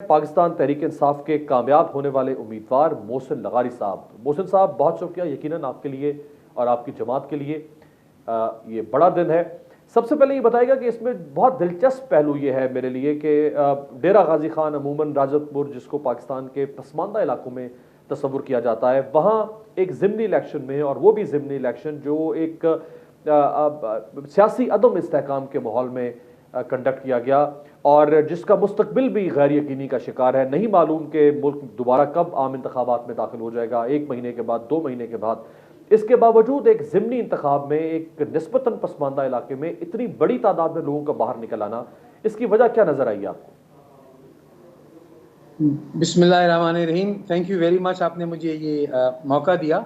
پاکستان تحریک انصاف کے کامیاب ہونے والے امیدوار محسن لغاری صاحب. محسن صاحب بہت شکریہ یقیناً آپ کے لیے اور آپ کی جماعت کے لیے یہ بڑا دن ہے. سب سے پہلے یہ بتائے گا کہ اس میں بہت دلچسپ پہلو یہ ہے میرے لیے کہ ڈیرہ غازی خان عموماً راجت پور جس کو پاکستان کے پسماندہ علاقوں میں تصور کیا جاتا ہے وہاں ایک ضمنی الیکشن میں اور وہ بھی ضمنی الیکشن جو ایک سیاسی عدم استحکام کے ماحول میں کنڈکٹ کیا گیا اور جس کا مستقبل بھی غیر یقینی کا شکار ہے. نہیں معلوم کہ ملک دوبارہ کب عام انتخابات میں داخل ہو جائے گا, 1 مہینے کے بعد, 2 مہینے کے بعد. اس کے باوجود ایک ضمنی انتخاب میں ایک نسبتاً پسماندہ علاقے میں اتنی بڑی تعداد میں لوگوں کا باہر نکل آنا, اس کی وجہ کیا نظر آئی آپ کو؟ بسم اللہ الرحمن الرحیم. تھینک یو ویری مچ, آپ نے مجھے یہ موقع دیا.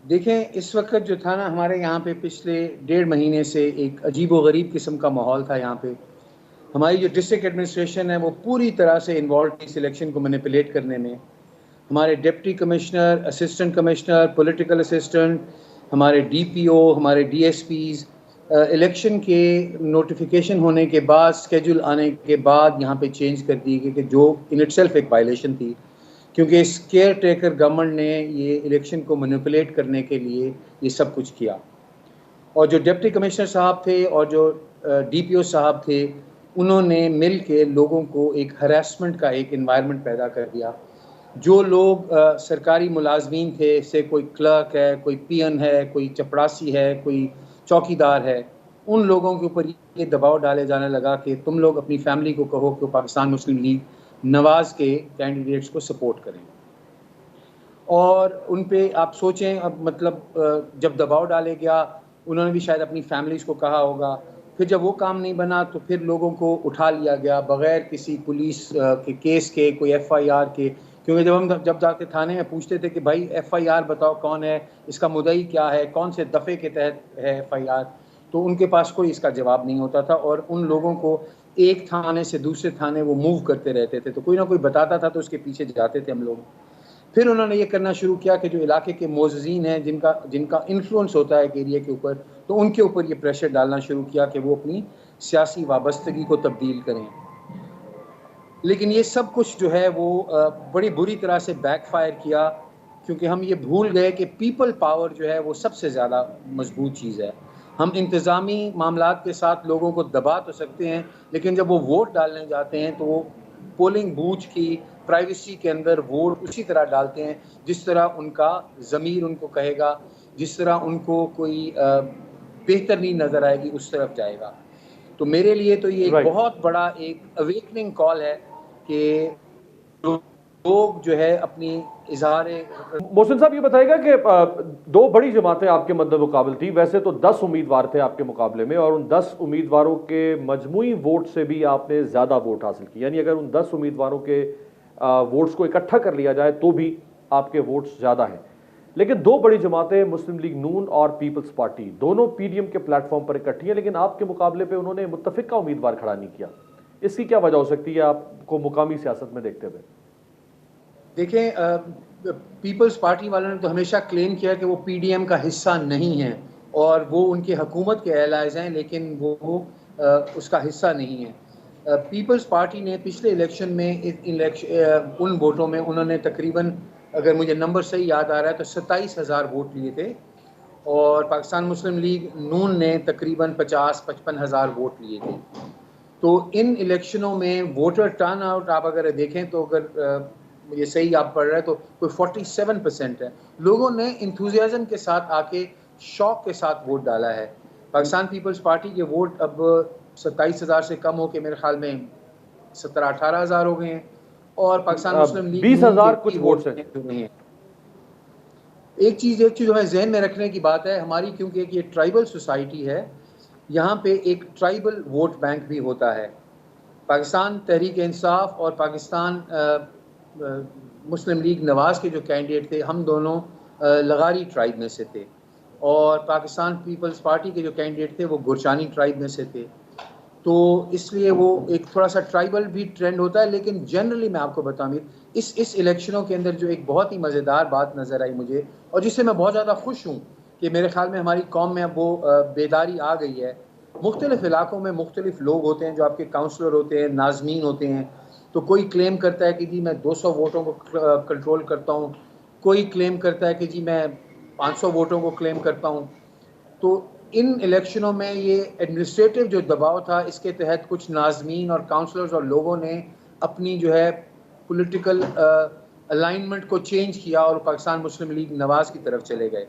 دیکھیں اس وقت جو تھا نا ہمارے یہاں پہ پچھلے 1.5 مہینے سے ایک عجیب و غریب قسم کا ماحول تھا. یہاں پہ ہماری جو ڈسٹرکٹ ایڈمنسٹریشن ہے وہ پوری طرح سے انوالو تھی سلیکشن کو مینیپولیٹ کرنے میں. ہمارے deputy commissioner, assistant commissioner, political assistant, ہمارے ڈی پی او, ہمارے ڈی ایس پیز الیکشن کے نوٹیفیکیشن ہونے کے بعد, اسکیجول آنے کے بعد یہاں پہ چینج کر دی گئی کہ جو ان اٹ سیلف ایک وائلیشن تھی, کیونکہ اس کیئر ٹیکر گورنمنٹ نے یہ الیکشن کو مینیپولیٹ کرنے کے لیے یہ سب کچھ کیا. اور جو ڈپٹی کمشنر صاحب تھے اور جو ڈی پی او صاحب تھے انہوں نے مل کے لوگوں کو ایک ہراسمنٹ کا ایک انوائرمنٹ پیدا کر دیا. جو لوگ سرکاری ملازمین تھے, سے کوئی کلرک ہے, کوئی پی این ہے, کوئی چپڑاسی ہے, کوئی چوکی دار ہے, ان لوگوں کے اوپر یہ دباؤ ڈالے جانے لگا کہ تم لوگ اپنی فیملی کو کہو کہ پاکستان مسلم لیگ نواز کے کینڈیڈیٹس کو سپورٹ کریں. اور ان پہ آپ سوچیں, اب مطلب جب دباؤ ڈالے گیا انہوں نے بھی شاید اپنی فیملیز کو کہا ہوگا, پھر جب وہ کام نہیں بنا تو پھر لوگوں کو اٹھا لیا گیا بغیر کسی پولیس کے کیس کے, کوئی ایف آئی آر کے. کیونکہ جب جا کے تھانے میں پوچھتے تھے کہ بھائی ایف آئی آر بتاؤ کون ہے, اس کا مدعی کیا ہے, کون سے دفعے کے تحت ہے ایف آئی آر, تو ان کے پاس کوئی اس کا جواب نہیں ہوتا تھا. اور ان لوگوں کو ایک تھانے سے دوسرے تھانے وہ موو کرتے رہتے تھے, تو کوئی نہ کوئی بتاتا تھا تو اس کے پیچھے جاتے تھے ہم لوگ. پھر انہوں نے یہ کرنا شروع کیا کہ جو علاقے کے معززین ہیں جن کا انفلوئنس ہوتا ہے ایک ایریا کے اوپر, تو ان کے اوپر یہ پریشر ڈالنا شروع کیا کہ وہ اپنی سیاسی وابستگی کو تبدیل کریں. لیکن یہ سب کچھ جو ہے وہ بڑی بری طرح سے بیک فائر کیا, کیونکہ ہم یہ بھول گئے کہ پیپل پاور جو ہے وہ سب سے زیادہ مضبوط چیز ہے. ہم انتظامی معاملات کے ساتھ لوگوں کو دبا تو سکتے ہیں, لیکن جب وہ ووٹ ڈالنے جاتے ہیں تو وہ پولنگ بوتھ کی پرائیویسی کے اندر ووٹ اسی طرح ڈالتے ہیں جس طرح ان کا ضمیر ان کو کہے گا, جس طرح ان کو کوئی بہتر نہیں نظر آئے گی اس طرف جائے گا. تو میرے لیے تو یہ ایک بہت بڑا ایک اویکننگ کال ہے کہ لوگ جو ہے اپنی اظہار. محسن صاحب یہ بتائے گا کہ 2 بڑی جماعتیں آپ کے مد مقابل تھی. ویسے تو 10 امیدوار تھے آپ کے مقابلے میں اور ان 10 امیدواروں کے مجموعی ووٹ سے بھی آپ نے زیادہ ووٹ حاصل کی, یعنی اگر ان 10 امیدواروں کے ووٹس کو اکٹھا کر لیا جائے تو بھی آپ کے ووٹس زیادہ ہیں. لیکن 2 بڑی جماعتیں مسلم لیگ نون اور پیپلز پارٹی دونوں پی ڈی ایم کے پلیٹ فارم پر اکٹھی ہیں, لیکن آپ کے مقابلے پہ انہوں نے متفقہ امیدوار کھڑا نہیں کیا. اس کی کیا وجہ ہو سکتی ہے آپ کو مقامی سیاست میں دیکھتے ہوئے؟ دیکھیں, پیپلز پارٹی والوں نے تو ہمیشہ کلیم کیا کہ وہ پی ڈی ایم کا حصہ نہیں ہیں اور وہ ان کی حکومت کے ایلائز ہیں, لیکن وہ اس کا حصہ نہیں ہیں. پیپلز پارٹی نے پچھلے الیکشن میں ان ووٹوں میں انہوں نے تقریباً, اگر مجھے نمبر صحیح یاد آ رہا ہے تو 27,000 ووٹ لیے تھے, اور پاکستان مسلم لیگ نون نے تقریباً 50-55 ہزار ووٹ لیے تھے. تو ان الیکشنوں میں ووٹر ٹرن آؤٹ آپ اگر دیکھیں تو اگر یہ صحیح آپ پڑھ رہے ہیں تو کوئی 47% ہے. لوگوں نے انتھوزیازم کے ساتھ آ کے شوق کے ساتھ ووٹ ڈالا ہے. پاکستان پیپلز پارٹی کے ووٹ اب 27,000 سے کم ہو کے میرے خیال میں 17-18 ہزار ہو گئے ہیں, اور پاکستان مسلم لیگ 20,000 کچھ ووٹس ہیں. ایک چیز ہمیں ذہن میں رکھنے کی بات ہے ہماری, کیونکہ یہ ٹرائبل سوسائٹی ہے, یہاں پہ ایک ٹرائبل ووٹ بینک بھی ہوتا ہے. پاکستان تحریک انصاف اور پاکستان مسلم لیگ نواز کے جو کینڈیڈیٹ تھے ہم دونوں لغاری ٹرائب میں سے تھے, اور پاکستان پیپلز پارٹی کے جو کینڈیڈیٹ تھے وہ گرچانی ٹرائب میں سے تھے. تو اس لیے وہ ایک تھوڑا سا ٹرائبل بھی ٹرینڈ ہوتا ہے. لیکن جنرلی میں آپ کو بتاؤں اس الیکشنوں کے اندر جو ایک بہت ہی مزیدار بات نظر آئی مجھے, اور جس سے میں بہت زیادہ خوش ہوں کہ میرے خیال میں ہماری قوم میں اب وہ بیداری آ گئی ہے. مختلف علاقوں میں مختلف لوگ ہوتے ہیں جو آپ کے کاؤنسلر ہوتے ہیں, ناظمین ہوتے ہیں, تو کوئی کلیم کرتا ہے کہ جی میں 200 ووٹوں کو کنٹرول کرتا ہوں, کوئی کلیم کرتا ہے کہ جی میں 500 ووٹوں کو کلیم کرتا ہوں. تو ان الیکشنوں میں یہ ایڈمنسٹریٹو جو دباؤ تھا, اس کے تحت کچھ ناظمین اور کاؤنسلرز اور لوگوں نے اپنی جو ہے پولیٹیکل الائنمنٹ کو چینج کیا اور پاکستان مسلم لیگ نواز کی طرف چلے گئے,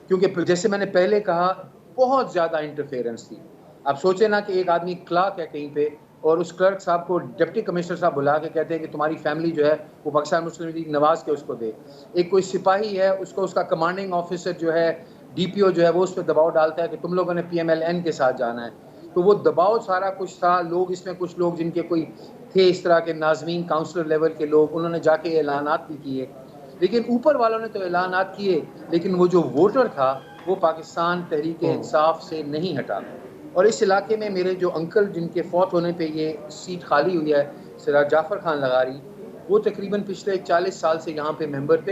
کیونکہ جیسے میں نے پہلے کہا بہت زیادہ انٹرفیئرنس تھی. آپ سوچیں نا کہ ایک آدمی کلرک ہے کہیں پہ, اور اس کلرک صاحب کو ڈپٹی کمشنر صاحب بلا کے کہتے ہیں کہ تمہاری فیملی جو ہے وہ پاکستان مسلم لیگ نواز کے اس کو دے. ایک کوئی سپاہی ہے, اس کو اس کا کمانڈنگ آفیسر جو ہے ڈی پی او جو ہے وہ اس پہ دباؤ ڈالتا ہے کہ تم لوگوں نے پی ایم ایل این کے ساتھ جانا ہے. تو وہ دباؤ سارا کچھ تھا. لوگ اس میں کچھ لوگ جن کے کوئی تھے اس طرح کے ناظمین کاؤنسلر لیول کے لوگ, انہوں نے جا کے اعلانات بھی کیے, لیکن اوپر والوں نے تو اعلانات کیے, لیکن وہ جو ووٹر تھا وہ پاکستان تحریک انصاف سے نہیں ہٹا. اور اس علاقے میں میرے جو انکل جن کے فوت ہونے پہ یہ سیٹ خالی ہوئی ہے, سراج جعفر خان لغاری, وہ تقریباً پچھلے 40 سال سے یہاں پہ ممبر تھے.